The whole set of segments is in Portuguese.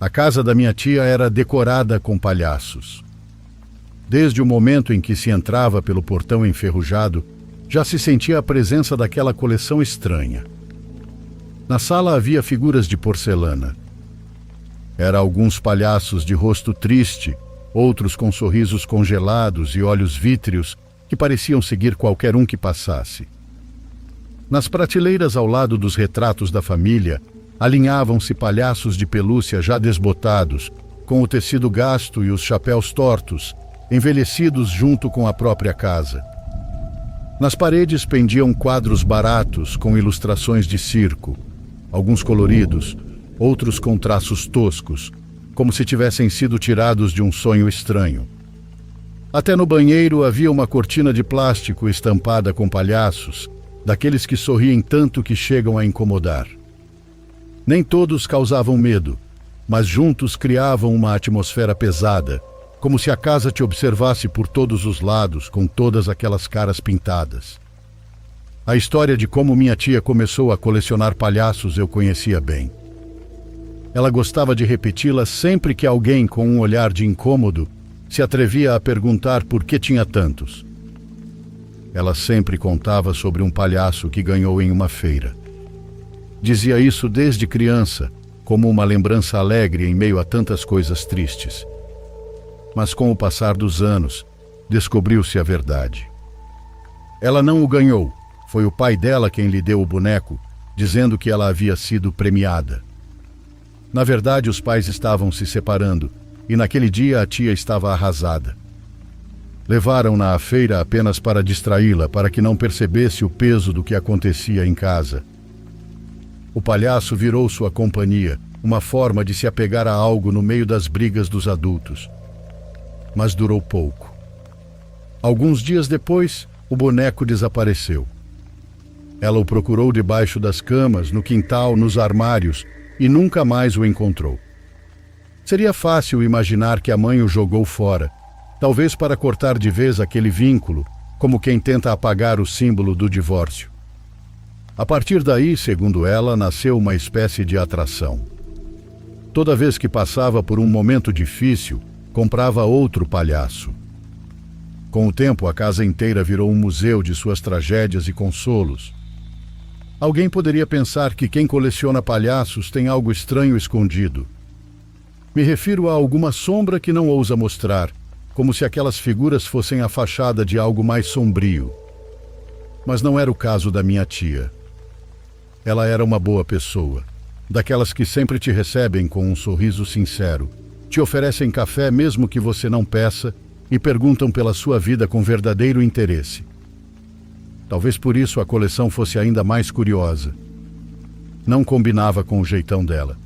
A casa da minha tia era decorada com palhaços. Desde o momento em que se entrava pelo portão enferrujado, já se sentia a presença daquela coleção estranha. Na sala havia figuras de porcelana. Eram alguns palhaços de rosto triste, outros com sorrisos congelados e olhos vítreos que pareciam seguir qualquer um que passasse. Nas prateleiras ao lado dos retratos da família, alinhavam-se palhaços de pelúcia já desbotados, com o tecido gasto e os chapéus tortos, envelhecidos junto com a própria casa. Nas paredes pendiam quadros baratos com ilustrações de circo, alguns coloridos, outros com traços toscos, como se tivessem sido tirados de um sonho estranho. Até no banheiro havia uma cortina de plástico estampada com palhaços, daqueles que sorriem tanto que chegam a incomodar. Nem todos causavam medo, mas juntos criavam uma atmosfera pesada, como se a casa te observasse por todos os lados, com todas aquelas caras pintadas. A história de como minha tia começou a colecionar palhaços eu conhecia bem. Ela gostava de repeti-la sempre que alguém com um olhar de incômodo se atrevia a perguntar por que tinha tantos. Ela sempre contava sobre um palhaço que ganhou em uma feira. Dizia isso desde criança, como uma lembrança alegre em meio a tantas coisas tristes. Mas com o passar dos anos, descobriu-se a verdade. Ela não o ganhou, foi o pai dela quem lhe deu o boneco, dizendo que ela havia sido premiada. Na verdade, os pais estavam se separando, e naquele dia a tia estava arrasada. Levaram-na à feira apenas para distraí-la, para que não percebesse o peso do que acontecia em casa. O palhaço virou sua companhia, uma forma de se apegar a algo no meio das brigas dos adultos. Mas durou pouco. Alguns dias depois, o boneco desapareceu. Ela o procurou debaixo das camas, no quintal, nos armários, e nunca mais o encontrou. Seria fácil imaginar que a mãe o jogou fora, talvez para cortar de vez aquele vínculo, como quem tenta apagar o símbolo do divórcio. A partir daí, segundo ela, nasceu uma espécie de atração. Toda vez que passava por um momento difícil, comprava outro palhaço. Com o tempo, a casa inteira virou um museu de suas tragédias e consolos. Alguém poderia pensar que quem coleciona palhaços tem algo estranho escondido. Me refiro a alguma sombra que não ousa mostrar, como se aquelas figuras fossem a fachada de algo mais sombrio. Mas não era o caso da minha tia. Ela era uma boa pessoa, daquelas que sempre te recebem com um sorriso sincero, te oferecem café mesmo que você não peça e perguntam pela sua vida com verdadeiro interesse. Talvez por isso a coleção fosse ainda mais curiosa. Não combinava com o jeitão dela.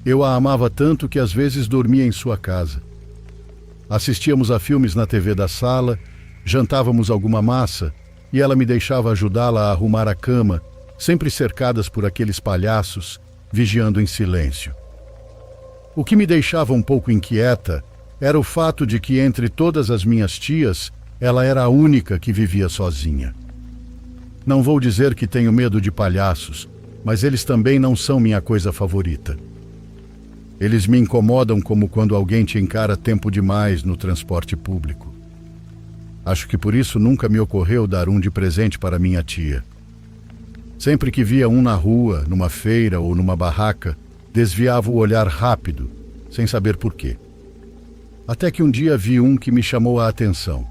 Eu a amava tanto que às vezes dormia em sua casa. Assistíamos a filmes na TV da sala, jantávamos alguma massa e ela me deixava ajudá-la a arrumar a cama, sempre cercadas por aqueles palhaços, vigiando em silêncio. O que me deixava um pouco inquieta era o fato de que entre todas as minhas tias, ela era a única que vivia sozinha. Não vou dizer que tenho medo de palhaços, mas eles também não são minha coisa favorita. Eles me incomodam como quando alguém te encara tempo demais no transporte público. Acho que por isso nunca me ocorreu dar um de presente para minha tia. Sempre que via um na rua, numa feira ou numa barraca, desviava o olhar rápido, sem saber por quê. Até que um dia vi um que me chamou a atenção.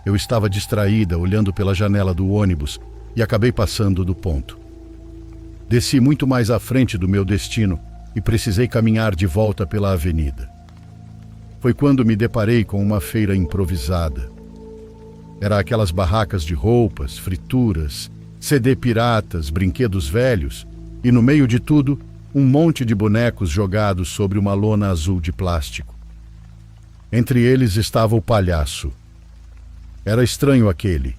Eu estava distraída, olhando pela janela do ônibus, e acabei passando do ponto. Desci muito mais à frente do meu destino e precisei caminhar de volta pela avenida. Foi quando me deparei com uma feira improvisada. Era aquelas barracas de roupas, frituras, CD piratas, brinquedos velhos e, no meio de tudo, um monte de bonecos jogados sobre uma lona azul de plástico. Entre eles estava o palhaço. Era estranho aquele.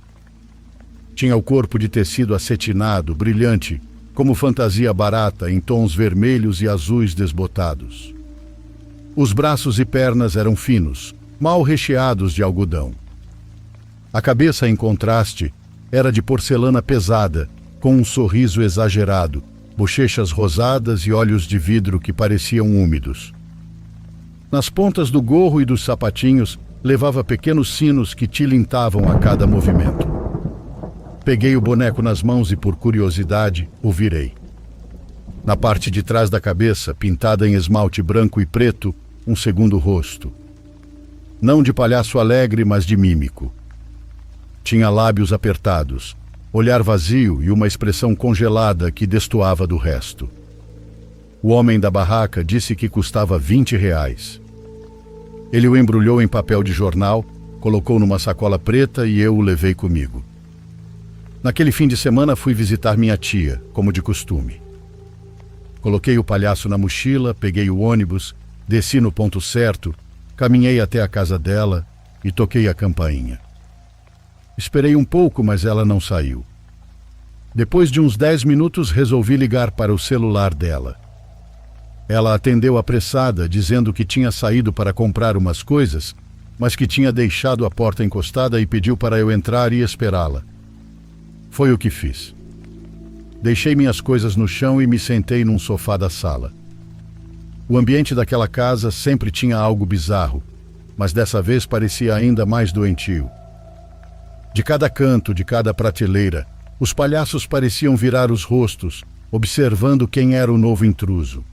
Tinha o corpo de tecido acetinado, brilhante, como fantasia barata em tons vermelhos e azuis desbotados. Os braços e pernas eram finos, mal recheados de algodão. A cabeça, em contraste, era de porcelana pesada, com um sorriso exagerado, bochechas rosadas e olhos de vidro que pareciam úmidos. Nas pontas do gorro e dos sapatinhos levava pequenos sinos que tilintavam a cada movimento. Peguei o boneco nas mãos e, por curiosidade, o virei. Na parte de trás da cabeça, pintada em esmalte branco e preto, um segundo rosto. Não de palhaço alegre, mas de mímico. Tinha lábios apertados, olhar vazio e uma expressão congelada que destoava do resto. O homem da barraca disse que custava R$20. Ele o embrulhou em papel de jornal, colocou numa sacola preta e eu o levei comigo. Naquele fim de semana fui visitar minha tia, como de costume. Coloquei o palhaço na mochila, peguei o ônibus, desci no ponto certo, caminhei até a casa dela e toquei a campainha. Esperei um pouco, mas ela não saiu. Depois de uns 10 minutos, resolvi ligar para o celular dela. Ela atendeu apressada, dizendo que tinha saído para comprar umas coisas, mas que tinha deixado a porta encostada e pediu para eu entrar e esperá-la. Foi o que fiz. Deixei minhas coisas no chão e me sentei num sofá da sala. O ambiente daquela casa sempre tinha algo bizarro, mas dessa vez parecia ainda mais doentio. De cada canto, de cada prateleira, os palhaços pareciam virar os rostos, observando quem era o novo intruso.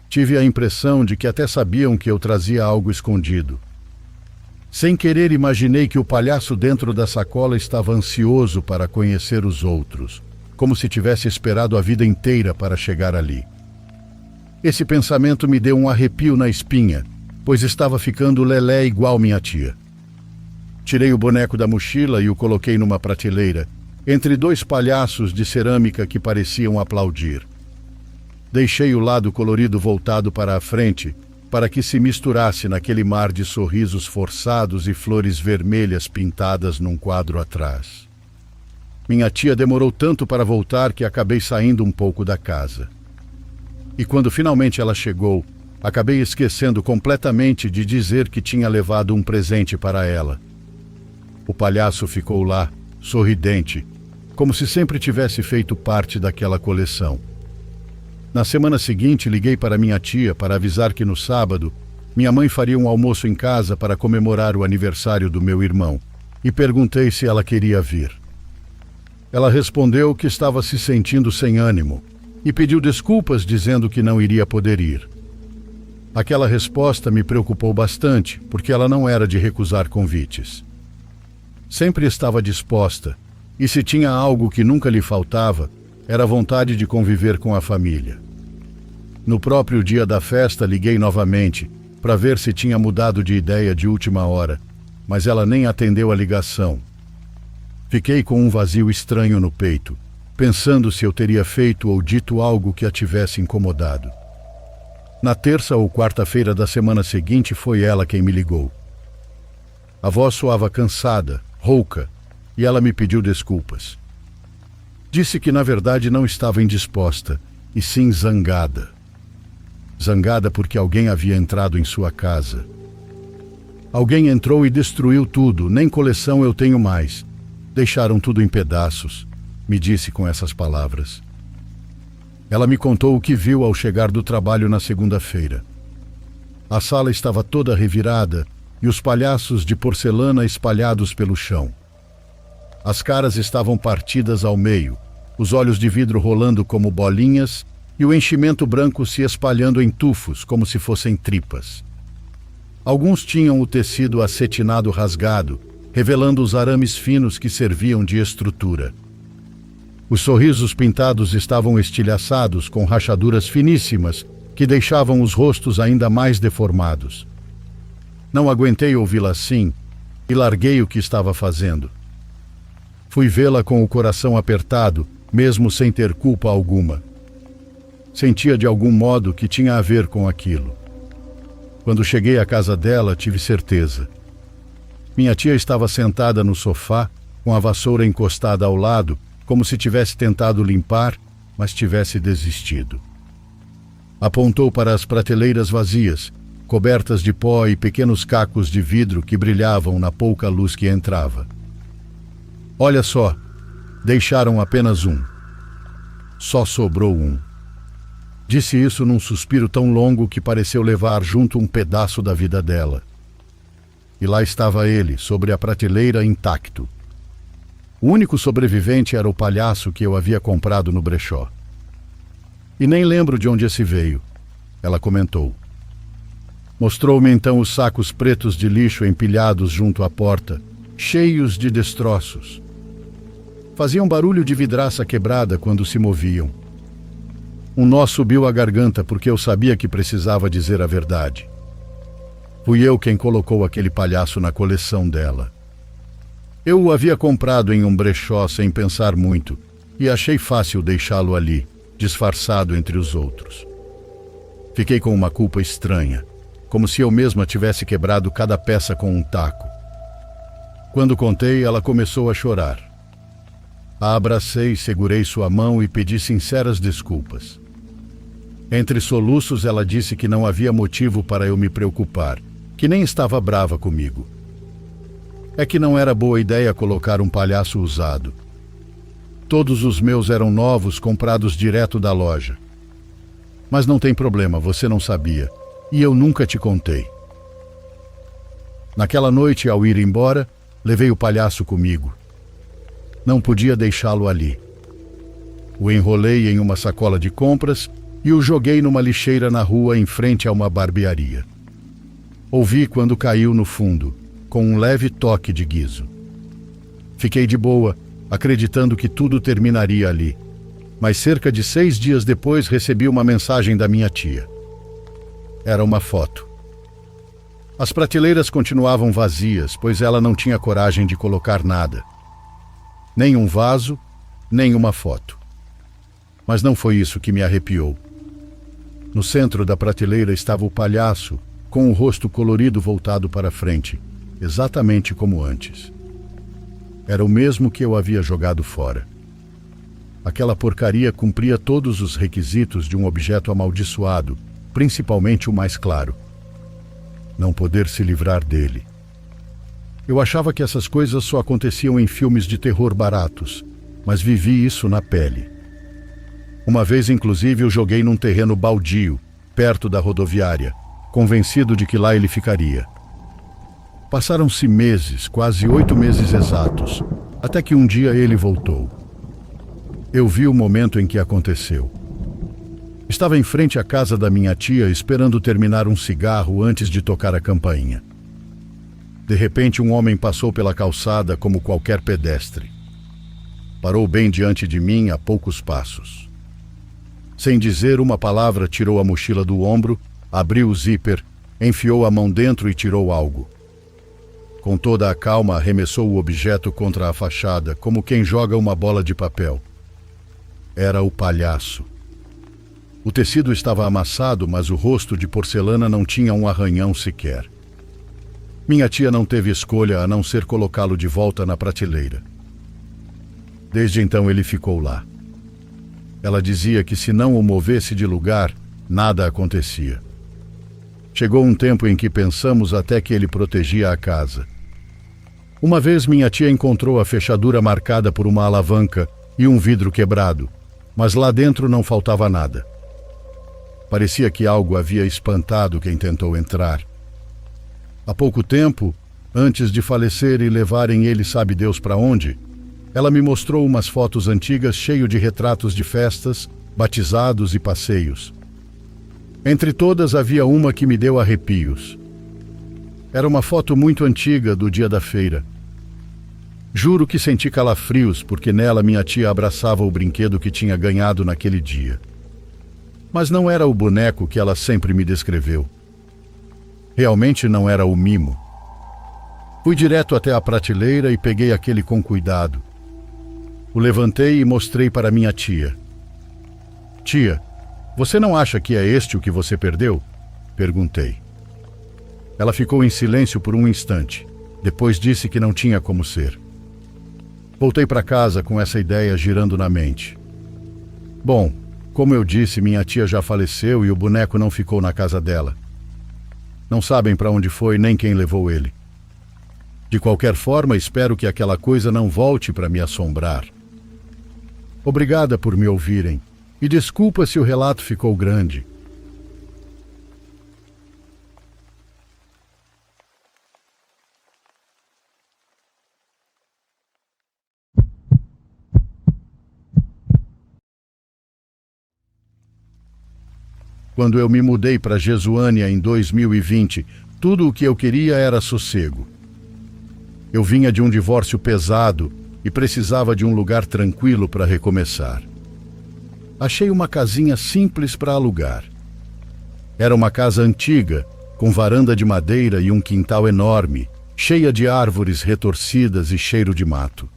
Tive a impressão de que até sabiam que eu trazia algo escondido. Sem querer, imaginei que o palhaço dentro da sacola estava ansioso para conhecer os outros, como se tivesse esperado a vida inteira para chegar ali. Esse pensamento me deu um arrepio na espinha, pois estava ficando lelé igual minha tia. Tirei o boneco da mochila e o coloquei numa prateleira, entre 2 palhaços de cerâmica que pareciam aplaudir. Deixei o lado colorido voltado para a frente, para que se misturasse naquele mar de sorrisos forçados e flores vermelhas pintadas num quadro atrás. Minha tia demorou tanto para voltar que acabei saindo um pouco da casa. E quando finalmente ela chegou, acabei esquecendo completamente de dizer que tinha levado um presente para ela. O palhaço ficou lá, sorridente, como se sempre tivesse feito parte daquela coleção. Na semana seguinte, liguei para minha tia para avisar que no sábado, minha mãe faria um almoço em casa para comemorar o aniversário do meu irmão, e perguntei se ela queria vir. Ela respondeu que estava se sentindo sem ânimo e pediu desculpas dizendo que não iria poder ir. Aquela resposta me preocupou bastante, porque ela não era de recusar convites. Sempre estava disposta, e se tinha algo que nunca lhe faltava, era a vontade de conviver com a família. No próprio dia da festa, liguei novamente para ver se tinha mudado de ideia de última hora, mas ela nem atendeu a ligação. Fiquei com um vazio estranho no peito, pensando se eu teria feito ou dito algo que a tivesse incomodado. Na terça ou quarta-feira da semana seguinte, foi ela quem me ligou. A voz soava cansada, rouca, e ela me pediu desculpas. Disse que na verdade não estava indisposta, e sim zangada. Zangada porque alguém havia entrado em sua casa. Alguém entrou e destruiu tudo, nem coleção eu tenho mais. Deixaram tudo em pedaços, me disse com essas palavras. Ela me contou o que viu ao chegar do trabalho na segunda-feira. A sala estava toda revirada e os palhaços de porcelana espalhados pelo chão. As caras estavam partidas ao meio, os olhos de vidro rolando como bolinhas e o enchimento branco se espalhando em tufos, como se fossem tripas. Alguns tinham o tecido acetinado rasgado, revelando os arames finos que serviam de estrutura. Os sorrisos pintados estavam estilhaçados com rachaduras finíssimas que deixavam os rostos ainda mais deformados. Não aguentei ouvi-la assim e larguei o que estava fazendo. Fui vê-la com o coração apertado, mesmo sem ter culpa alguma. Sentia de algum modo que tinha a ver com aquilo. Quando cheguei à casa dela, tive certeza. Minha tia estava sentada no sofá, com a vassoura encostada ao lado, como se tivesse tentado limpar, mas tivesse desistido. Apontou para as prateleiras vazias, cobertas de pó e pequenos cacos de vidro que brilhavam na pouca luz que entrava. Olha só, deixaram apenas um. Só sobrou um. Disse isso num suspiro tão longo que pareceu levar junto um pedaço da vida dela. E lá estava ele, sobre a prateleira, intacto. O único sobrevivente era o palhaço que eu havia comprado no brechó. E nem lembro de onde esse veio, ela comentou. Mostrou-me então os sacos pretos de lixo empilhados junto à porta, cheios de destroços. Faziam barulho de vidraça quebrada quando se moviam. Um nó subiu à garganta porque eu sabia que precisava dizer a verdade. Fui eu quem colocou aquele palhaço na coleção dela. Eu o havia comprado em um brechó sem pensar muito e achei fácil deixá-lo ali, disfarçado entre os outros. Fiquei com uma culpa estranha, como se eu mesma tivesse quebrado cada peça com um taco. Quando contei, ela começou a chorar. A abracei, segurei sua mão e pedi sinceras desculpas. Entre soluços, ela disse que não havia motivo para eu me preocupar, que nem estava brava comigo. É que não era boa ideia colocar um palhaço usado. Todos os meus eram novos, comprados direto da loja. Mas não tem problema, você não sabia, e eu nunca te contei. Naquela noite, ao ir embora, levei o palhaço comigo. Não podia deixá-lo ali. O enrolei em uma sacola de compras e o joguei numa lixeira na rua em frente a uma barbearia. Ouvi quando caiu no fundo, com um leve toque de guizo. Fiquei de boa, acreditando que tudo terminaria ali. Mas cerca de 6 dias depois recebi uma mensagem da minha tia. Era uma foto. As prateleiras continuavam vazias, pois ela não tinha coragem de colocar nada. Nem um vaso, nem uma foto. Mas não foi isso que me arrepiou. No centro da prateleira estava o palhaço, com o rosto colorido voltado para frente, exatamente como antes. Era o mesmo que eu havia jogado fora. Aquela porcaria cumpria todos os requisitos de um objeto amaldiçoado, principalmente o mais claro: não poder se livrar dele. Eu achava que essas coisas só aconteciam em filmes de terror baratos, mas vivi isso na pele. Uma vez, inclusive, eu joguei num terreno baldio, perto da rodoviária, convencido de que lá ele ficaria. Passaram-se meses, quase 8 meses exatos, até que um dia ele voltou. Eu vi o momento em que aconteceu. Estava em frente à casa da minha tia, esperando terminar um cigarro antes de tocar a campainha. De repente, um homem passou pela calçada como qualquer pedestre. Parou bem diante de mim a poucos passos. Sem dizer uma palavra, tirou a mochila do ombro, abriu o zíper, enfiou a mão dentro e tirou algo. Com toda a calma, arremessou o objeto contra a fachada, como quem joga uma bola de papel. Era o palhaço. O tecido estava amassado, mas o rosto de porcelana não tinha um arranhão sequer. Minha tia não teve escolha a não ser colocá-lo de volta na prateleira. Desde então ele ficou lá. Ela dizia que se não o movesse de lugar, nada acontecia. Chegou um tempo em que pensamos até que ele protegia a casa. Uma vez minha tia encontrou a fechadura marcada por uma alavanca e um vidro quebrado, mas lá dentro não faltava nada. Parecia que algo havia espantado quem tentou entrar. Há pouco tempo, antes de falecer e levarem ele sabe Deus para onde, ela me mostrou umas fotos antigas cheio de retratos de festas, batizados e passeios. Entre todas havia uma que me deu arrepios. Era uma foto muito antiga do dia da feira. Juro que senti calafrios porque nela minha tia abraçava o brinquedo que tinha ganhado naquele dia. Mas não era o boneco que ela sempre me descreveu. Realmente não era o mimo. Fui direto até a prateleira e peguei aquele com cuidado. O levantei e mostrei para minha tia. Tia, você não acha que é este o que você perdeu? Perguntei. Ela ficou em silêncio por um instante. Depois disse que não tinha como ser. Voltei para casa com essa ideia girando na mente. Bom, como eu disse, minha tia já faleceu e o boneco não ficou na casa dela. Não sabem para onde foi nem quem levou ele. De qualquer forma, espero que aquela coisa não volte para me assombrar. Obrigada por me ouvirem. E desculpa se o relato ficou grande. Quando eu me mudei para Jesuânia em 2020, tudo o que eu queria era sossego. Eu vinha de um divórcio pesado e precisava de um lugar tranquilo para recomeçar. Achei uma casinha simples para alugar. Era uma casa antiga, com varanda de madeira e um quintal enorme, cheia de árvores retorcidas e cheiro de mato.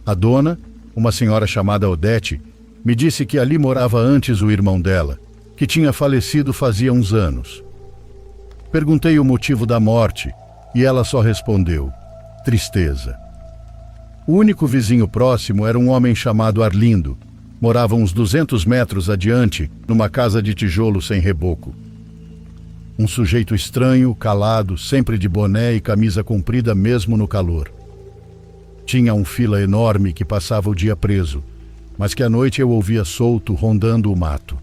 A dona, uma senhora chamada Odete, me disse que ali morava antes o irmão dela, que tinha falecido fazia uns anos. Perguntei o motivo da morte e ela só respondeu: tristeza. O único vizinho próximo era um homem chamado Arlindo. Morava uns 200 metros adiante, numa casa de tijolo sem reboco. Um sujeito estranho, calado, sempre de boné e camisa comprida mesmo no calor. Tinha um fila enorme que passava o dia preso, mas que à noite eu ouvia solto rondando o mato.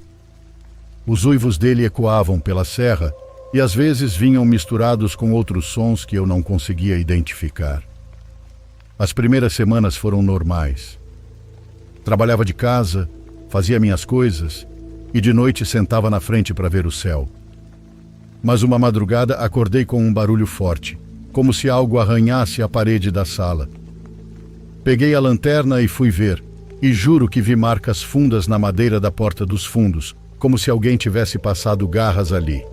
Os uivos dele ecoavam pela serra e às vezes vinham misturados com outros sons que eu não conseguia identificar. As primeiras semanas foram normais. Trabalhava de casa, fazia minhas coisas e de noite sentava na frente para ver o céu. Mas uma madrugada acordei com um barulho forte, como se algo arranhasse a parede da sala. Peguei a lanterna e fui ver, e juro que vi marcas fundas na madeira da porta dos fundos, como se alguém tivesse passado garras ali.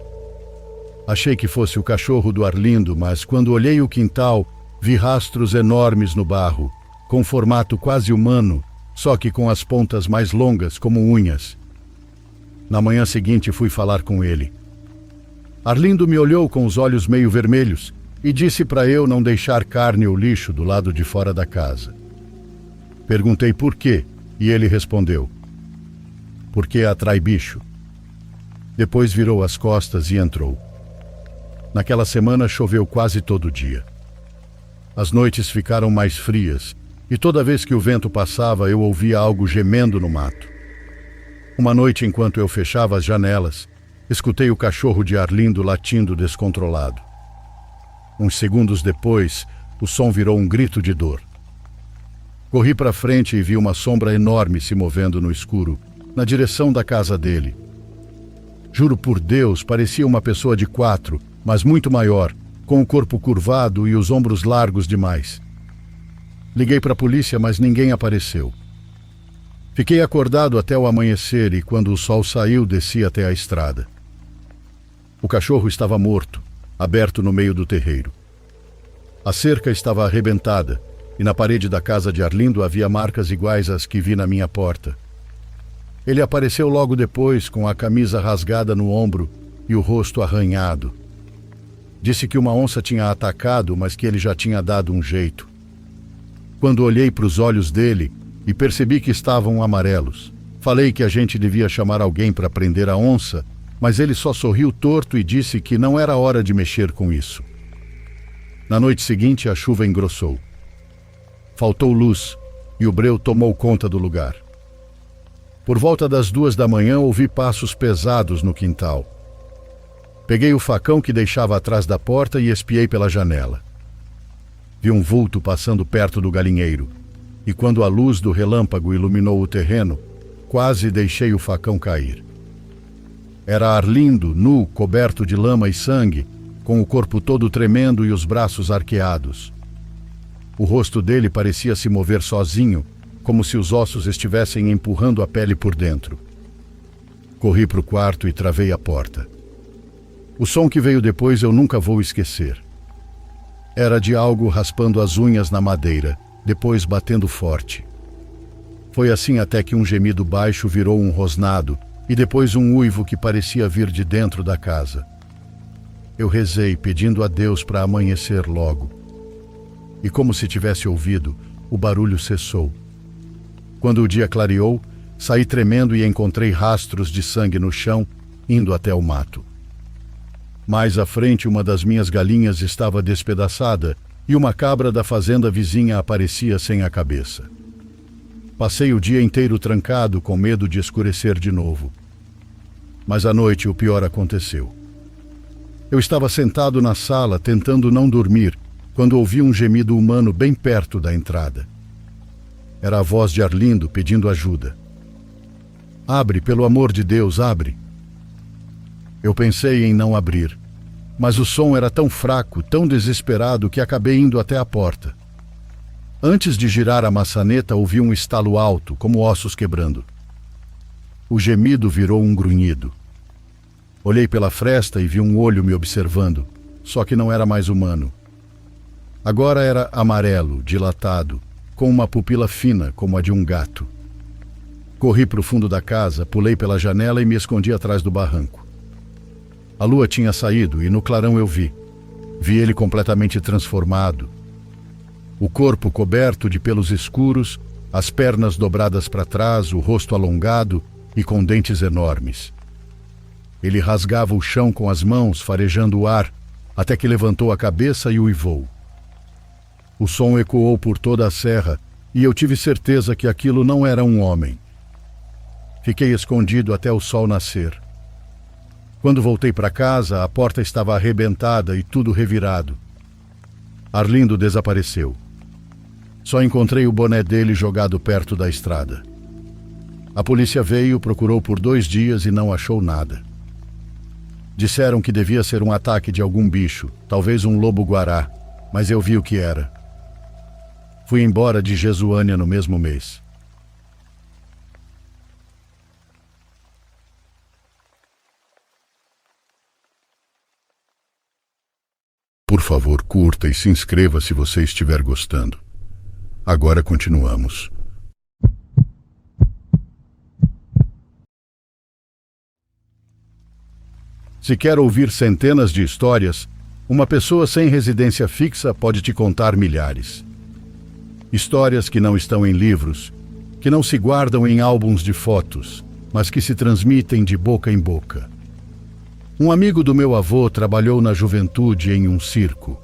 Achei que fosse o cachorro do Arlindo, mas quando olhei o quintal, vi rastros enormes no barro, com formato quase humano, só que com as pontas mais longas, como unhas. Na manhã seguinte fui falar com ele. Arlindo me olhou com os olhos meio vermelhos e disse para eu não deixar carne ou lixo do lado de fora da casa. Perguntei por quê, e ele respondeu: porque atrai bicho. Depois virou as costas e entrou. Naquela semana choveu quase todo dia. As noites ficaram mais frias, e toda vez que o vento passava eu ouvia algo gemendo no mato. Uma noite, enquanto eu fechava as janelas, escutei o cachorro de Arlindo latindo descontrolado. Uns segundos depois, o som virou um grito de dor. Corri para frente e vi uma sombra enorme se movendo no escuro, na direção da casa dele. Juro por Deus, parecia uma pessoa de 4, mas muito maior, com o corpo curvado e os ombros largos demais. Liguei para a polícia, mas ninguém apareceu. Fiquei acordado até o amanhecer e quando o sol saiu, desci até a estrada. O cachorro estava morto, aberto no meio do terreiro. A cerca estava arrebentada e na parede da casa de Arlindo havia marcas iguais às que vi na minha porta. Ele apareceu logo depois com a camisa rasgada no ombro e o rosto arranhado. Disse que uma onça tinha atacado, mas que ele já tinha dado um jeito. Quando olhei para os olhos dele e percebi que estavam amarelos, falei que a gente devia chamar alguém para prender a onça, mas ele só sorriu torto e disse que não era hora de mexer com isso. Na noite seguinte, a chuva engrossou. Faltou luz e o breu tomou conta do lugar. Por volta das 2 da manhã, ouvi passos pesados no quintal. Peguei o facão que deixava atrás da porta e espiei pela janela. Vi um vulto passando perto do galinheiro, e quando a luz do relâmpago iluminou o terreno, quase deixei o facão cair. Era Arlindo, nu, coberto de lama e sangue, com o corpo todo tremendo e os braços arqueados. O rosto dele parecia se mover sozinho, como se os ossos estivessem empurrando a pele por dentro. Corri para o quarto e travei a porta. O som que veio depois eu nunca vou esquecer. Era de algo raspando as unhas na madeira, depois batendo forte. Foi assim até que um gemido baixo virou um rosnado e depois um uivo que parecia vir de dentro da casa. Eu rezei pedindo a Deus para amanhecer logo. E como se tivesse ouvido, o barulho cessou. Quando o dia clareou, saí tremendo e encontrei rastros de sangue no chão, indo até o mato. Mais à frente, uma das minhas galinhas estava despedaçada e uma cabra da fazenda vizinha aparecia sem a cabeça. Passei o dia inteiro trancado com medo de escurecer de novo. Mas à noite o pior aconteceu. Eu estava sentado na sala tentando não dormir quando ouvi um gemido humano bem perto da entrada. Era a voz de Arlindo pedindo ajuda. "Abre, pelo amor de Deus, abre." Eu pensei em não abrir, mas o som era tão fraco, tão desesperado que acabei indo até a porta. Antes de girar a maçaneta, ouvi um estalo alto, como ossos quebrando. O gemido virou um grunhido. Olhei pela fresta e vi um olho me observando, só que não era mais humano. Agora era amarelo, dilatado, com uma pupila fina como a de um gato. Corri para o fundo da casa, pulei pela janela e me escondi atrás do barranco. A lua tinha saído e no clarão eu vi. Vi ele completamente transformado. O corpo coberto de pelos escuros, as pernas dobradas para trás, o rosto alongado e com dentes enormes. Ele rasgava o chão com as mãos, farejando o ar, até que levantou a cabeça e uivou. O som ecoou por toda a serra e eu tive certeza que aquilo não era um homem. Fiquei escondido até o sol nascer. Quando voltei para casa, a porta estava arrebentada e tudo revirado. Arlindo desapareceu. Só encontrei o boné dele jogado perto da estrada. A polícia veio, procurou por 2 dias e não achou nada. Disseram que devia ser um ataque de algum bicho, talvez um lobo-guará, mas eu vi o que era. Fui embora de Jesuânia no mesmo mês. Por favor, curta e se inscreva se você estiver gostando. Agora continuamos. Se quer ouvir centenas de histórias, uma pessoa sem residência fixa pode te contar milhares. Histórias que não estão em livros, que não se guardam em álbuns de fotos, mas que se transmitem de boca em boca. Um amigo do meu avô trabalhou na juventude em um circo.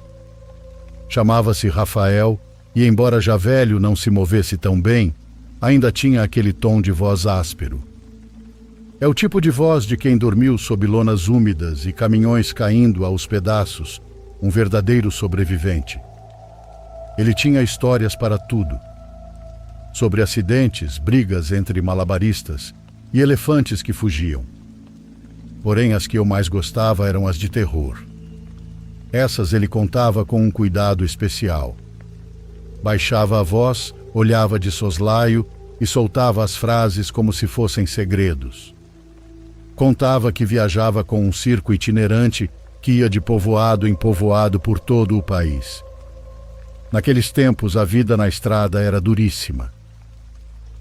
Chamava-se Rafael e, embora já velho não se movesse tão bem, ainda tinha aquele tom de voz áspero. É o tipo de voz de quem dormiu sob lonas úmidas e caminhões caindo aos pedaços, um verdadeiro sobrevivente. Ele tinha histórias para tudo. Sobre acidentes, brigas entre malabaristas e elefantes que fugiam. Porém, as que eu mais gostava eram as de terror. Essas ele contava com um cuidado especial. Baixava a voz, olhava de soslaio e soltava as frases como se fossem segredos. Contava que viajava com um circo itinerante que ia de povoado em povoado por todo o país. Naqueles tempos, a vida na estrada era duríssima.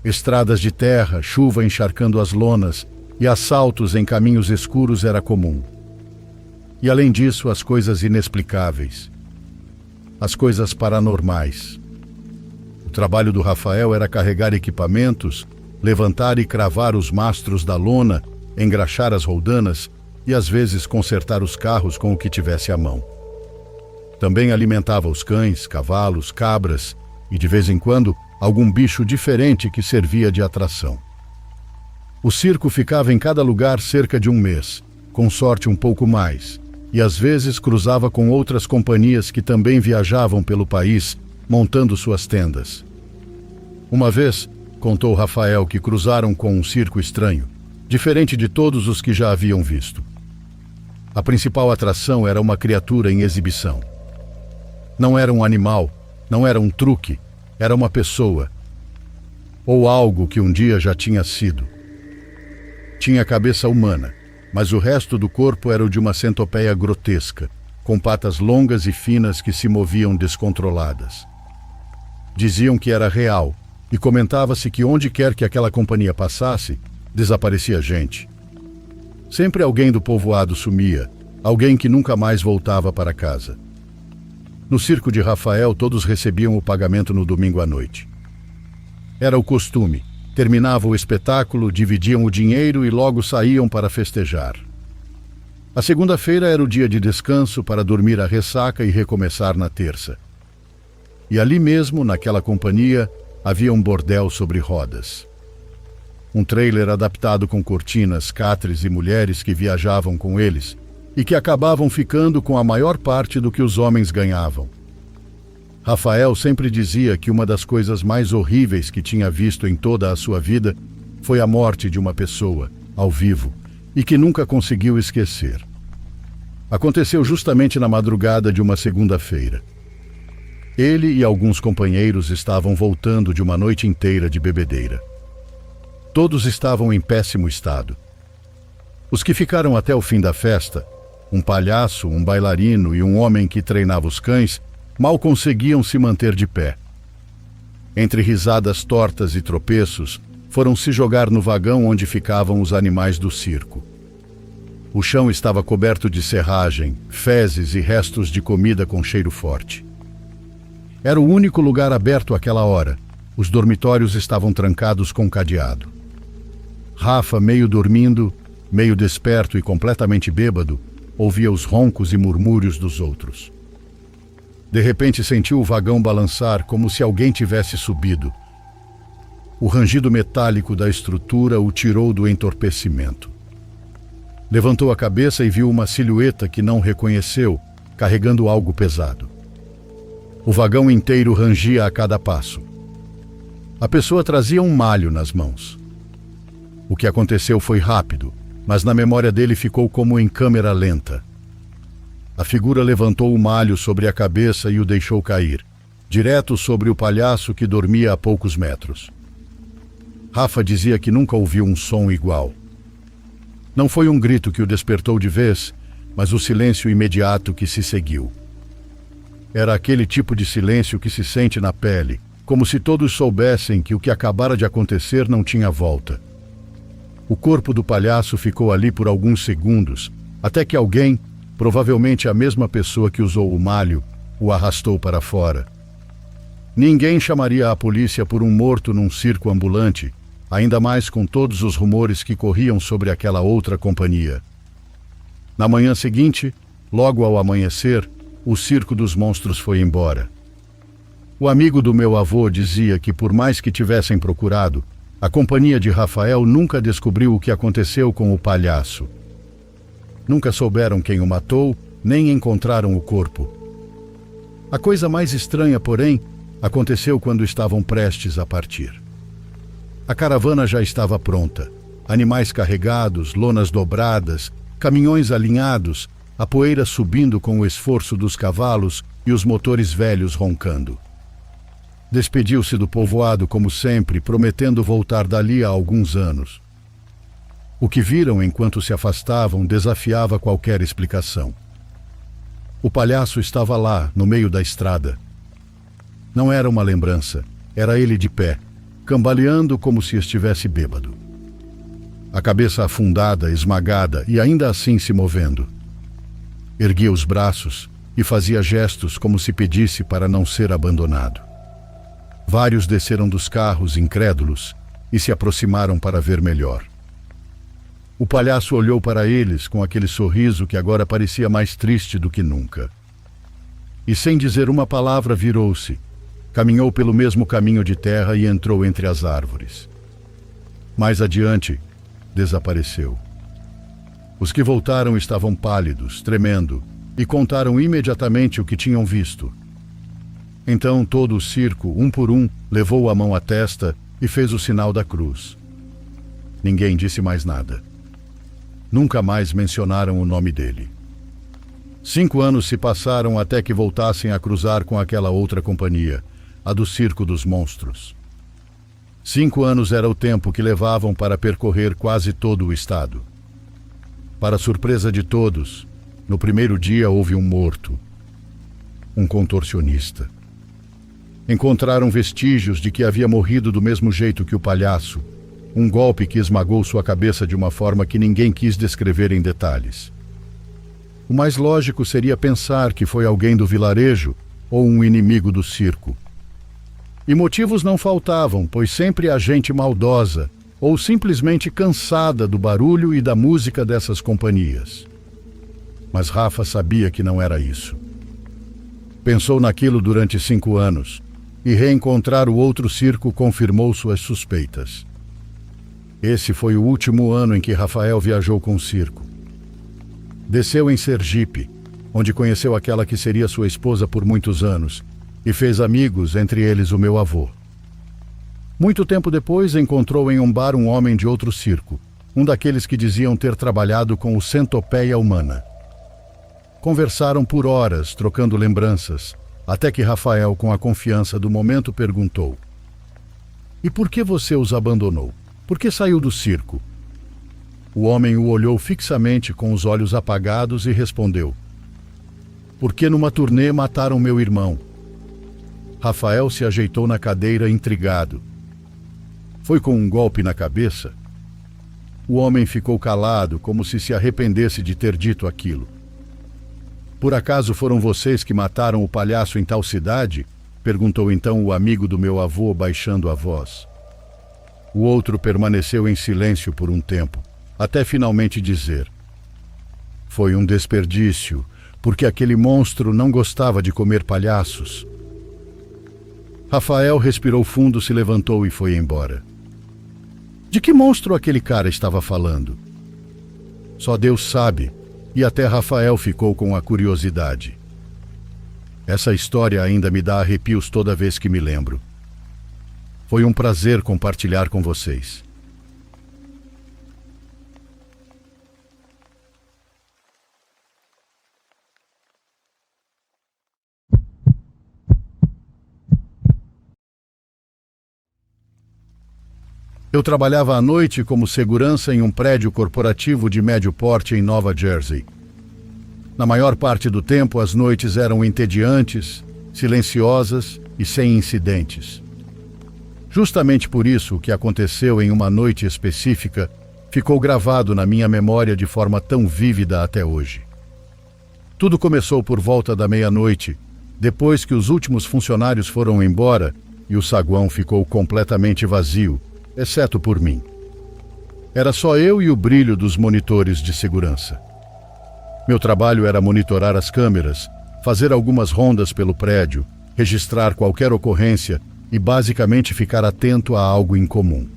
Estradas de terra, chuva encharcando as lonas e assaltos em caminhos escuros era comum. E além disso, as coisas inexplicáveis. As coisas paranormais. O trabalho do Rafael era carregar equipamentos, levantar e cravar os mastros da lona, engraxar as roldanas e às vezes consertar os carros com o que tivesse à mão. Também alimentava os cães, cavalos, cabras e, de vez em quando, algum bicho diferente que servia de atração. O circo ficava em cada lugar cerca de um mês, com sorte um pouco mais, e às vezes cruzava com outras companhias que também viajavam pelo país, montando suas tendas. Uma vez, contou Rafael que cruzaram com um circo estranho, diferente de todos os que já haviam visto. A principal atração era uma criatura em exibição. Não era um animal, não era um truque, era uma pessoa. Ou algo que um dia já tinha sido. Tinha cabeça humana, mas o resto do corpo era o de uma centopeia grotesca, com patas longas e finas que se moviam descontroladas. Diziam que era real, e comentava-se que onde quer que aquela companhia passasse, desaparecia gente. Sempre alguém do povoado sumia, alguém que nunca mais voltava para casa. No circo de Rafael, todos recebiam o pagamento no domingo à noite. Era o costume. Terminava o espetáculo, dividiam o dinheiro e logo saíam para festejar. A segunda-feira era o dia de descanso para dormir a ressaca e recomeçar na terça. E ali mesmo, naquela companhia, havia um bordel sobre rodas. Um trailer adaptado com cortinas, catres e mulheres que viajavam com eles e que acabavam ficando com a maior parte do que os homens ganhavam. Rafael sempre dizia que uma das coisas mais horríveis que tinha visto em toda a sua vida foi a morte de uma pessoa, ao vivo, e que nunca conseguiu esquecer. Aconteceu justamente na madrugada de uma segunda-feira. Ele e alguns companheiros estavam voltando de uma noite inteira de bebedeira. Todos estavam em péssimo estado. Os que ficaram até o fim da festa, um palhaço, um bailarino e um homem que treinava os cães, mal conseguiam se manter de pé. Entre risadas tortas e tropeços, foram se jogar no vagão onde ficavam os animais do circo. O chão estava coberto de serragem, fezes e restos de comida com cheiro forte. Era o único lugar aberto àquela hora. Os dormitórios estavam trancados com cadeado. Rafa, meio dormindo, meio desperto e completamente bêbado, ouvia os roncos e murmúrios dos outros. De repente sentiu o vagão balançar como se alguém tivesse subido. O rangido metálico da estrutura o tirou do entorpecimento. Levantou a cabeça e viu uma silhueta que não reconheceu, carregando algo pesado. O vagão inteiro rangia a cada passo. A pessoa trazia um malho nas mãos. O que aconteceu foi rápido, mas na memória dele ficou como em câmera lenta. A figura levantou o malho sobre a cabeça e o deixou cair, direto sobre o palhaço que dormia a poucos metros. Rafa dizia que nunca ouviu um som igual. Não foi um grito que o despertou de vez, mas o silêncio imediato que se seguiu. Era aquele tipo de silêncio que se sente na pele, como se todos soubessem que o que acabara de acontecer não tinha volta. O corpo do palhaço ficou ali por alguns segundos, até que alguém, provavelmente a mesma pessoa que usou o malho, o arrastou para fora. Ninguém chamaria a polícia por um morto num circo ambulante, ainda mais com todos os rumores que corriam sobre aquela outra companhia. Na manhã seguinte, logo ao amanhecer, o circo dos monstros foi embora. O amigo do meu avô dizia que, por mais que tivessem procurado, a companhia de Rafael nunca descobriu o que aconteceu com o palhaço. Nunca souberam quem o matou, nem encontraram o corpo. A coisa mais estranha, porém, aconteceu quando estavam prestes a partir. A caravana já estava pronta. Animais carregados, lonas dobradas, caminhões alinhados, a poeira subindo com o esforço dos cavalos e os motores velhos roncando. Despediu-se do povoado como sempre, prometendo voltar dali a alguns anos. O que viram enquanto se afastavam desafiava qualquer explicação. O palhaço estava lá, no meio da estrada. Não era uma lembrança, era ele de pé, cambaleando como se estivesse bêbado. A cabeça afundada, esmagada e ainda assim se movendo. Erguia os braços e fazia gestos como se pedisse para não ser abandonado. Vários desceram dos carros, incrédulos, e se aproximaram para ver melhor. O palhaço olhou para eles com aquele sorriso que agora parecia mais triste do que nunca. E sem dizer uma palavra virou-se, caminhou pelo mesmo caminho de terra e entrou entre as árvores. Mais adiante, desapareceu. Os que voltaram estavam pálidos, tremendo, e contaram imediatamente o que tinham visto. Então todo o circo, um por um, levou a mão à testa e fez o sinal da cruz. Ninguém disse mais nada. Nunca mais mencionaram o nome dele. 5 anos se passaram até que voltassem a cruzar com aquela outra companhia, a do Circo dos Monstros. 5 anos era o tempo que levavam para percorrer quase todo o estado. Para surpresa de todos, no primeiro dia houve um morto, um contorcionista. Encontraram vestígios de que havia morrido do mesmo jeito que o palhaço, um golpe que esmagou sua cabeça de uma forma que ninguém quis descrever em detalhes. O mais lógico seria pensar que foi alguém do vilarejo ou um inimigo do circo. E motivos não faltavam, pois sempre há gente maldosa ou simplesmente cansada do barulho e da música dessas companhias. Mas Rafa sabia que não era isso. Pensou naquilo durante 5 anos, e reencontrar o outro circo confirmou suas suspeitas. Esse foi o último ano em que Rafael viajou com o circo. Desceu em Sergipe, onde conheceu aquela que seria sua esposa por muitos anos, e fez amigos, entre eles o meu avô. Muito tempo depois, encontrou em um bar um homem de outro circo, um daqueles que diziam ter trabalhado com o Centopeia Humana. Conversaram por horas, trocando lembranças, até que Rafael, com a confiança do momento, perguntou: "E por que você os abandonou? Por que saiu do circo?" O homem o olhou fixamente com os olhos apagados e respondeu: "Porque numa turnê mataram meu irmão." Rafael se ajeitou na cadeira intrigado. "Foi com um golpe na cabeça?" O homem ficou calado, como se arrependesse de ter dito aquilo. "Por acaso foram vocês que mataram o palhaço em tal cidade?" perguntou então o amigo do meu avô, baixando a voz. O outro permaneceu em silêncio por um tempo, até finalmente dizer: "Foi um desperdício, porque aquele monstro não gostava de comer palhaços." Rafael respirou fundo, se levantou e foi embora. De que monstro aquele cara estava falando? Só Deus sabe, e até Rafael ficou com a curiosidade. Essa história ainda me dá arrepios toda vez que me lembro. Foi um prazer compartilhar com vocês. Eu trabalhava à noite como segurança em um prédio corporativo de médio porte em Nova Jersey. Na maior parte do tempo, as noites eram entediantes, silenciosas e sem incidentes. Justamente por isso, o que aconteceu em uma noite específica ficou gravado na minha memória de forma tão vívida até hoje. Tudo começou por volta da meia-noite, depois que os últimos funcionários foram embora e o saguão ficou completamente vazio, exceto por mim. Era só eu e o brilho dos monitores de segurança. Meu trabalho era monitorar as câmeras, fazer algumas rondas pelo prédio, registrar qualquer ocorrência e basicamente ficar atento a algo incomum.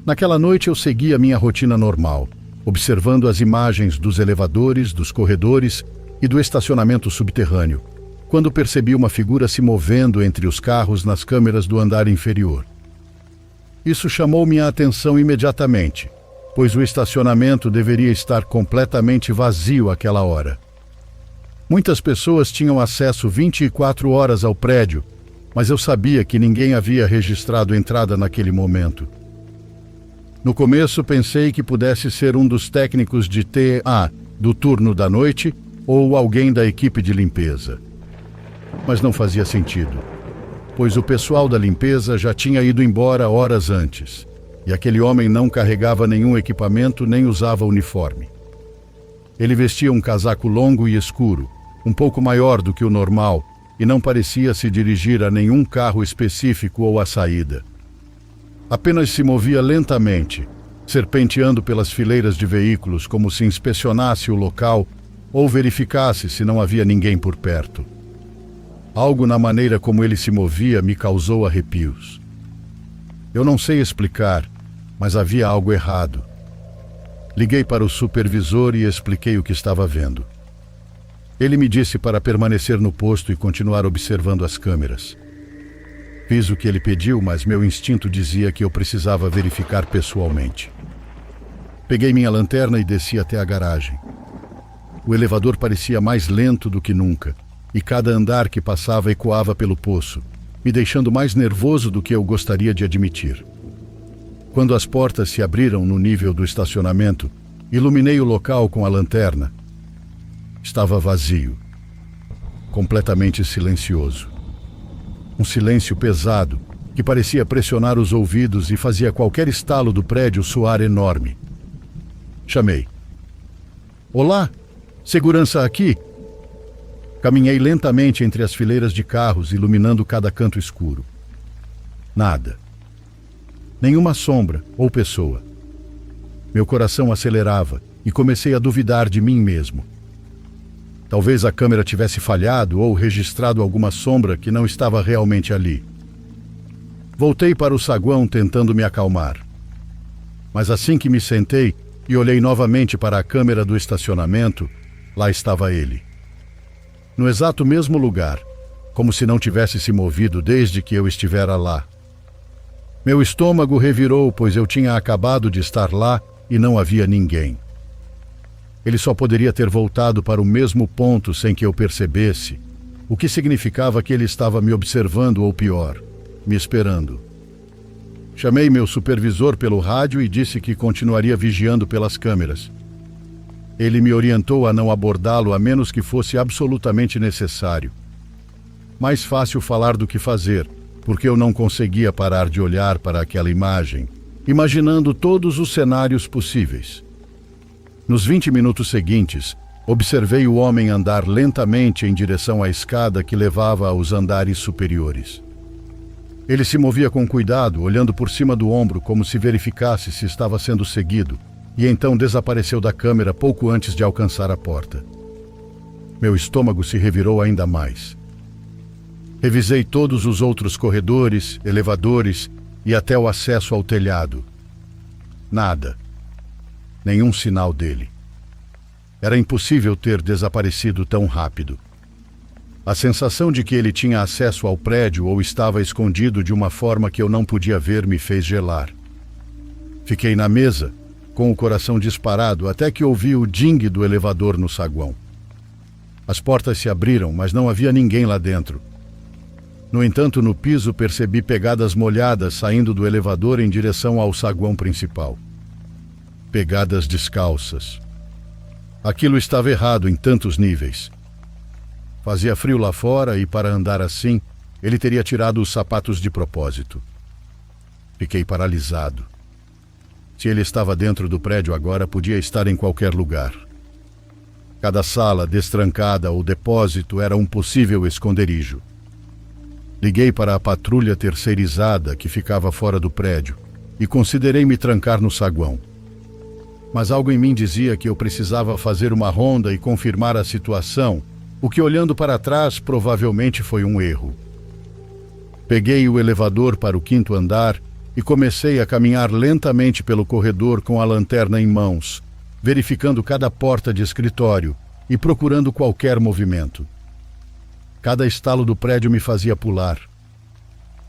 Naquela noite eu seguia minha rotina normal, observando as imagens dos elevadores, dos corredores e do estacionamento subterrâneo, quando percebi uma figura se movendo entre os carros nas câmeras do andar inferior. Isso chamou minha atenção imediatamente, pois o estacionamento deveria estar completamente vazio àquela hora. Muitas pessoas tinham acesso 24 horas ao prédio, mas eu sabia que ninguém havia registrado entrada naquele momento. No começo pensei que pudesse ser um dos técnicos de TA do turno da noite ou alguém da equipe de limpeza. Mas não fazia sentido, pois o pessoal da limpeza já tinha ido embora horas antes, e aquele homem não carregava nenhum equipamento nem usava uniforme. Ele vestia um casaco longo e escuro, um pouco maior do que o normal, e não parecia se dirigir a nenhum carro específico ou à saída. Apenas se movia lentamente, serpenteando pelas fileiras de veículos como se inspecionasse o local ou verificasse se não havia ninguém por perto. Algo na maneira como ele se movia me causou arrepios. Eu não sei explicar, mas havia algo errado. Liguei para o supervisor e expliquei o que estava vendo. Ele me disse para permanecer no posto e continuar observando as câmeras. Fiz o que ele pediu, mas meu instinto dizia que eu precisava verificar pessoalmente. Peguei minha lanterna e desci até a garagem. O elevador parecia mais lento do que nunca, e cada andar que passava ecoava pelo poço, me deixando mais nervoso do que eu gostaria de admitir. Quando as portas se abriram no nível do estacionamento, iluminei o local com a lanterna. Estava vazio, completamente silencioso. Um silêncio pesado, que parecia pressionar os ouvidos e fazia qualquer estalo do prédio soar enorme. Chamei. "Olá, segurança aqui?" Caminhei lentamente entre as fileiras de carros, iluminando cada canto escuro. Nada. Nenhuma sombra ou pessoa. Meu coração acelerava e comecei a duvidar de mim mesmo. Talvez a câmera tivesse falhado ou registrado alguma sombra que não estava realmente ali. Voltei para o saguão tentando me acalmar. Mas assim que me sentei e olhei novamente para a câmera do estacionamento, lá estava ele. No exato mesmo lugar, como se não tivesse se movido desde que eu estivera lá. Meu estômago revirou, pois eu tinha acabado de estar lá e não havia ninguém. Ele só poderia ter voltado para o mesmo ponto sem que eu percebesse, o que significava que ele estava me observando ou pior, me esperando. Chamei meu supervisor pelo rádio e disse que continuaria vigiando pelas câmeras. Ele me orientou a não abordá-lo a menos que fosse absolutamente necessário. Mais fácil falar do que fazer, porque eu não conseguia parar de olhar para aquela imagem, imaginando todos os cenários possíveis. Nos 20 minutos seguintes, observei o homem andar lentamente em direção à escada que levava aos andares superiores. Ele se movia com cuidado, olhando por cima do ombro como se verificasse se estava sendo seguido, e então desapareceu da câmera pouco antes de alcançar a porta. Meu estômago se revirou ainda mais. Revisei todos os outros corredores, elevadores e até o acesso ao telhado. Nada. Nenhum sinal dele. Era impossível ter desaparecido tão rápido. A sensação de que ele tinha acesso ao prédio ou estava escondido de uma forma que eu não podia ver me fez gelar. Fiquei na mesa, com o coração disparado, até que ouvi o dingue do elevador no saguão. As portas se abriram, mas não havia ninguém lá dentro. No entanto, no piso percebi pegadas molhadas saindo do elevador em direção ao saguão principal. Pegadas descalças. Aquilo estava errado em tantos níveis. Fazia frio lá fora e, para andar assim, ele teria tirado os sapatos de propósito. Fiquei paralisado. Se ele estava dentro do prédio agora, podia estar em qualquer lugar. Cada sala, destrancada ou depósito era um possível esconderijo. Liguei para a patrulha terceirizada que ficava fora do prédio e considerei me trancar no saguão. Mas algo em mim dizia que eu precisava fazer uma ronda e confirmar a situação, o que, olhando para trás, provavelmente foi um erro. Peguei o elevador para o 5º andar e comecei a caminhar lentamente pelo corredor com a lanterna em mãos, verificando cada porta de escritório e procurando qualquer movimento. Cada estalo do prédio me fazia pular.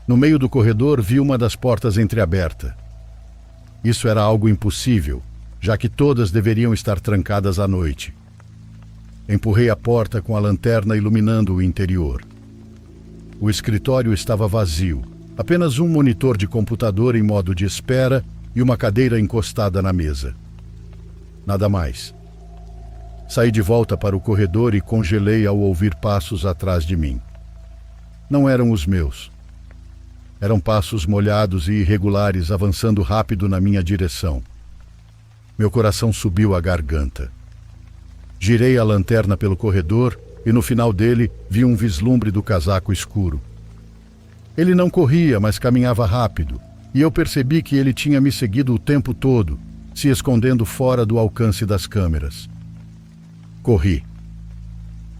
No meio do corredor vi uma das portas entreaberta. Isso era algo impossível, já que todas deveriam estar trancadas à noite. Empurrei a porta com a lanterna iluminando o interior. O escritório estava vazio, apenas um monitor de computador em modo de espera e uma cadeira encostada na mesa. Nada mais. Saí de volta para o corredor e congelei ao ouvir passos atrás de mim. Não eram os meus. Eram passos molhados e irregulares avançando rápido na minha direção. Meu coração subiu à garganta. Girei a lanterna pelo corredor e no final dele vi um vislumbre do casaco escuro. Ele não corria, mas caminhava rápido, e eu percebi que ele tinha me seguido o tempo todo, se escondendo fora do alcance das câmeras. Corri.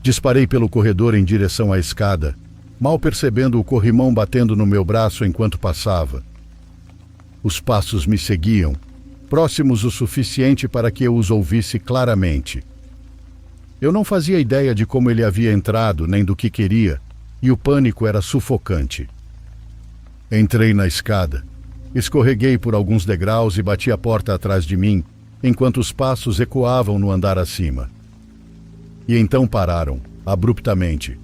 Disparei pelo corredor em direção à escada, mal percebendo o corrimão batendo no meu braço enquanto passava. Os passos me seguiam, próximos o suficiente para que eu os ouvisse claramente. Eu não fazia ideia de como ele havia entrado, nem do que queria, e o pânico era sufocante. Entrei na escada, escorreguei por alguns degraus e bati a porta atrás de mim, enquanto os passos ecoavam no andar acima. E então pararam, abruptamente.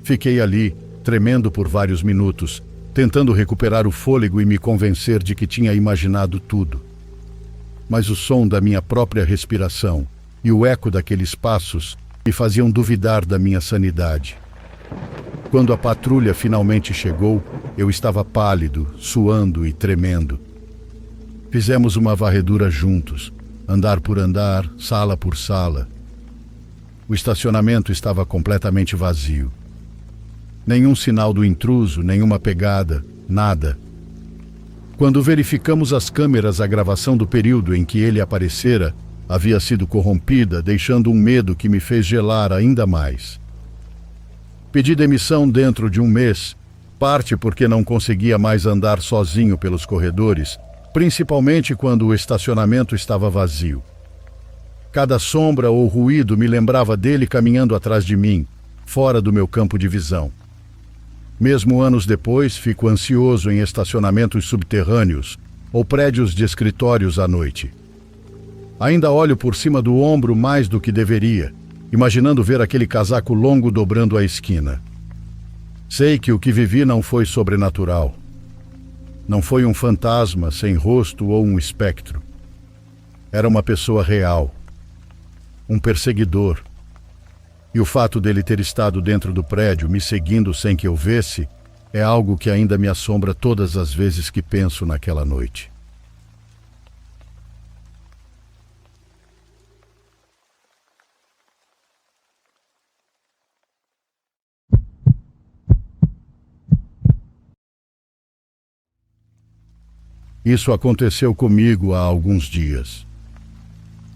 Fiquei ali, tremendo por vários minutos, tentando recuperar o fôlego e me convencer de que tinha imaginado tudo. Mas o som da minha própria respiração e o eco daqueles passos me faziam duvidar da minha sanidade. Quando a patrulha finalmente chegou, eu estava pálido, suando e tremendo. Fizemos uma varredura juntos, andar por andar, sala por sala. O estacionamento estava completamente vazio. Nenhum sinal do intruso, nenhuma pegada, nada. Quando verificamos as câmeras a gravação do período em que ele aparecera, Havia sido corrompida, deixando um medo que me fez gelar ainda mais. Pedi demissão dentro de um mês, parte porque não conseguia mais andar sozinho pelos corredores, principalmente quando o estacionamento estava vazio. Cada sombra ou ruído me lembrava dele caminhando atrás de mim, fora do meu campo de visão. Mesmo anos depois, fico ansioso em estacionamentos subterrâneos ou prédios de escritórios à noite. Ainda olho por cima do ombro mais do que deveria, imaginando ver aquele casaco longo dobrando a esquina. Sei que o que vivi não foi sobrenatural. Não foi um fantasma sem rosto ou um espectro. Era uma pessoa real. Um perseguidor. E o fato dele ter estado dentro do prédio, me seguindo sem que eu visse, é algo que ainda me assombra todas as vezes que penso naquela noite. Isso aconteceu comigo há alguns dias.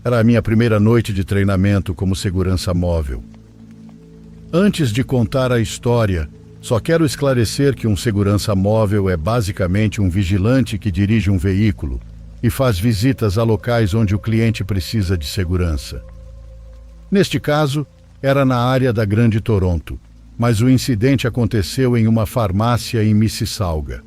Era a minha primeira noite de treinamento como segurança móvel. Antes de contar a história, só quero esclarecer que um segurança móvel é basicamente um vigilante que dirige um veículo e faz visitas a locais onde o cliente precisa de segurança. Neste caso, era na área da Grande Toronto, mas o incidente aconteceu em uma farmácia em Mississauga.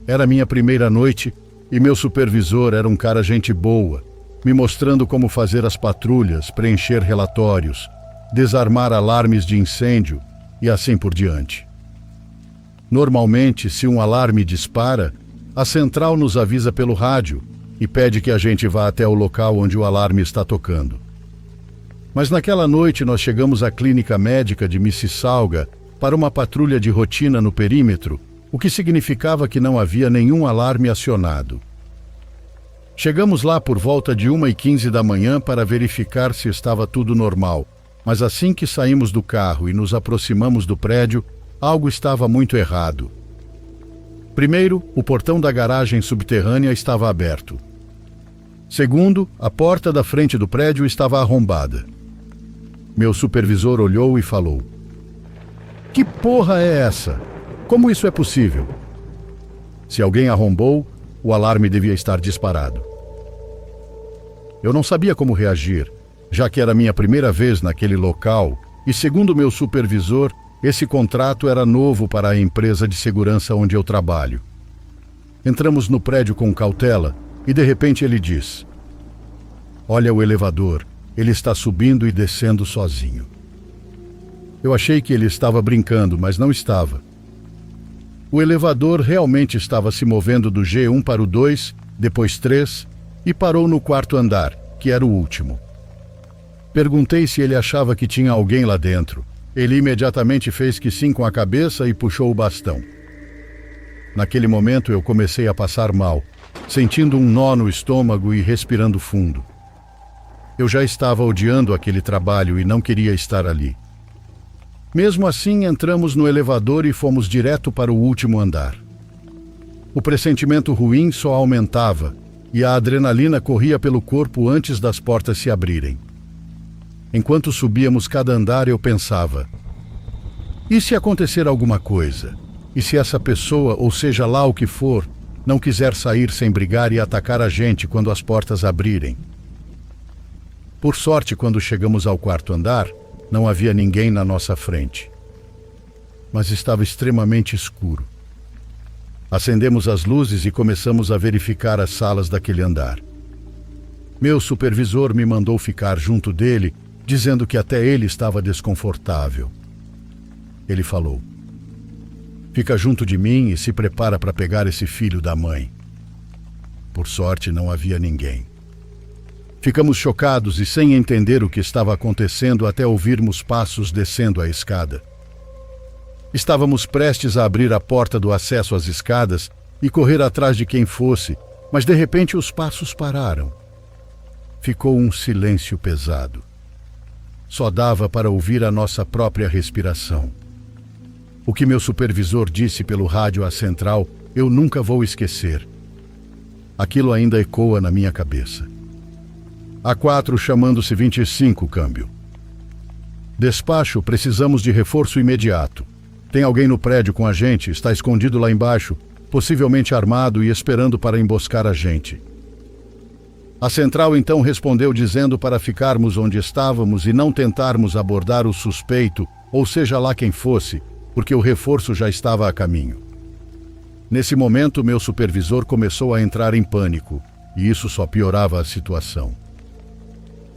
Era minha primeira noite e meu supervisor era um cara gente boa, me mostrando como fazer as patrulhas, preencher relatórios, desarmar alarmes de incêndio e assim por diante. Normalmente, se um alarme dispara, a central nos avisa pelo rádio e pede que a gente vá até o local onde o alarme está tocando. Mas naquela noite nós chegamos à clínica médica de Mississauga para uma patrulha de rotina no perímetro, o que significava que não havia nenhum alarme acionado. Chegamos lá por volta de 1h15 da manhã para verificar se estava tudo normal, mas assim que saímos do carro e nos aproximamos do prédio, algo estava muito errado. Primeiro, o portão da garagem subterrânea estava aberto. Segundo, a porta da frente do prédio estava arrombada. Meu supervisor olhou e falou: "Que porra é essa? Como isso é possível?" Se alguém arrombou, o alarme devia estar disparado. Eu não sabia como reagir, já que era minha primeira vez naquele local e, segundo meu supervisor, esse contrato era novo para a empresa de segurança onde eu trabalho. Entramos no prédio com cautela e, de repente, ele diz: "Olha o elevador, ele está subindo e descendo sozinho." Eu achei que ele estava brincando, mas não estava. O elevador realmente estava se movendo do G1 para o 2, depois 3 e parou no 4º andar, que era o último. Perguntei se ele achava que tinha alguém lá dentro. Ele imediatamente fez que sim com a cabeça e puxou o bastão. Naquele momento eu comecei a passar mal, sentindo um nó no estômago e respirando fundo. Eu já estava odiando aquele trabalho e não queria estar ali. Mesmo assim, entramos no elevador e fomos direto para o último andar. O pressentimento ruim só aumentava e a adrenalina corria pelo corpo antes das portas se abrirem. Enquanto subíamos cada andar, eu pensava: e se acontecer alguma coisa? E se essa pessoa, ou seja lá o que for, não quiser sair sem brigar e atacar a gente quando as portas abrirem? Por sorte, quando chegamos ao 4º andar, não havia ninguém na nossa frente. Mas estava extremamente escuro. Acendemos as luzes e começamos a verificar as salas daquele andar. Meu supervisor me mandou ficar junto dele, dizendo que até ele estava desconfortável. Ele falou: "Fica junto de mim e se prepara para pegar esse filho da mãe." Por sorte, não havia ninguém. Ficamos chocados e sem entender o que estava acontecendo até ouvirmos passos descendo a escada. Estávamos prestes a abrir a porta do acesso às escadas e correr atrás de quem fosse, mas de repente os passos pararam. Ficou um silêncio pesado. Só dava para ouvir a nossa própria respiração. O que meu supervisor disse pelo rádio à central, eu nunca vou esquecer. Aquilo ainda ecoa na minha cabeça. A4 chamando-se 25, câmbio. Despacho, precisamos de reforço imediato. Tem alguém no prédio com a gente, está escondido lá embaixo, possivelmente armado e esperando para emboscar a gente. A central então respondeu dizendo para ficarmos onde estávamos e não tentarmos abordar o suspeito, ou seja lá quem fosse, porque o reforço já estava a caminho. Nesse momento, meu supervisor começou a entrar em pânico, e isso só piorava a situação.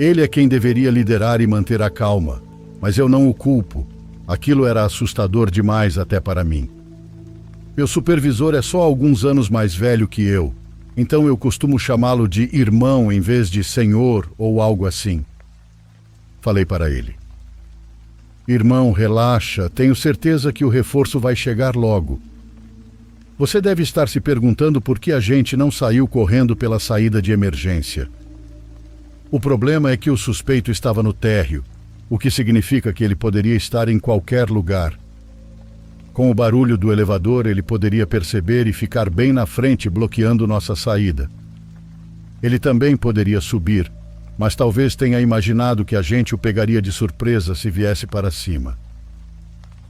Ele é quem deveria liderar e manter a calma, mas eu não o culpo. Aquilo era assustador demais até para mim. Meu supervisor é só alguns anos mais velho que eu, então eu costumo chamá-lo de irmão em vez de senhor ou algo assim. Falei para ele: irmão, relaxa, tenho certeza que o reforço vai chegar logo. Você deve estar se perguntando por que a gente não saiu correndo pela saída de emergência. O problema é que o suspeito estava no térreo, o que significa que ele poderia estar em qualquer lugar. Com o barulho do elevador, ele poderia perceber e ficar bem na frente, bloqueando nossa saída. Ele também poderia subir, mas talvez tenha imaginado que a gente o pegaria de surpresa se viesse para cima.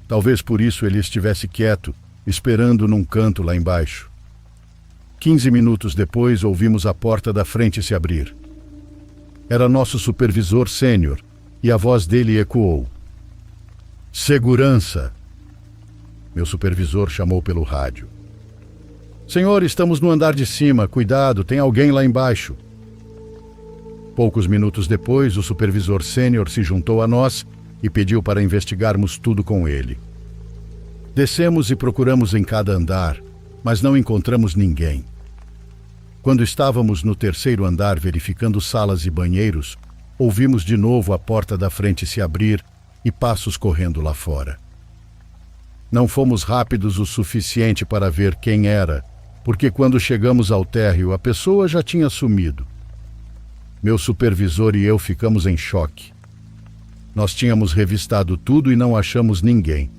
Talvez por isso ele estivesse quieto, esperando num canto lá embaixo. 15 minutos depois, ouvimos a porta da frente se abrir. Era nosso supervisor sênior, e a voz dele ecoou: segurança! Meu supervisor chamou pelo rádio: senhor, estamos no andar de cima, cuidado, tem alguém lá embaixo. Poucos minutos depois, o supervisor sênior se juntou a nós e pediu para investigarmos tudo com ele. Descemos e procuramos em cada andar, mas não encontramos ninguém. Quando estávamos no terceiro andar verificando salas e banheiros, ouvimos de novo a porta da frente se abrir e passos correndo lá fora. Não fomos rápidos o suficiente para ver quem era, porque quando chegamos ao térreo, a pessoa já tinha sumido. Meu supervisor e eu ficamos em choque. Nós tínhamos revistado tudo e não achamos ninguém.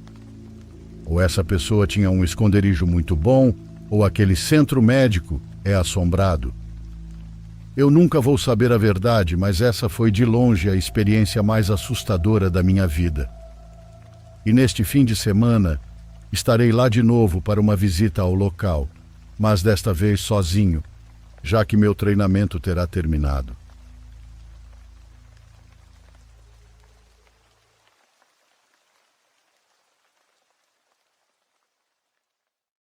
Ou essa pessoa tinha um esconderijo muito bom, ou aquele centro médico é assombrado. Eu nunca vou saber a verdade, mas essa foi de longe a experiência mais assustadora da minha vida. E neste fim de semana, estarei lá de novo para uma visita ao local, mas desta vez sozinho, já que meu treinamento terá terminado.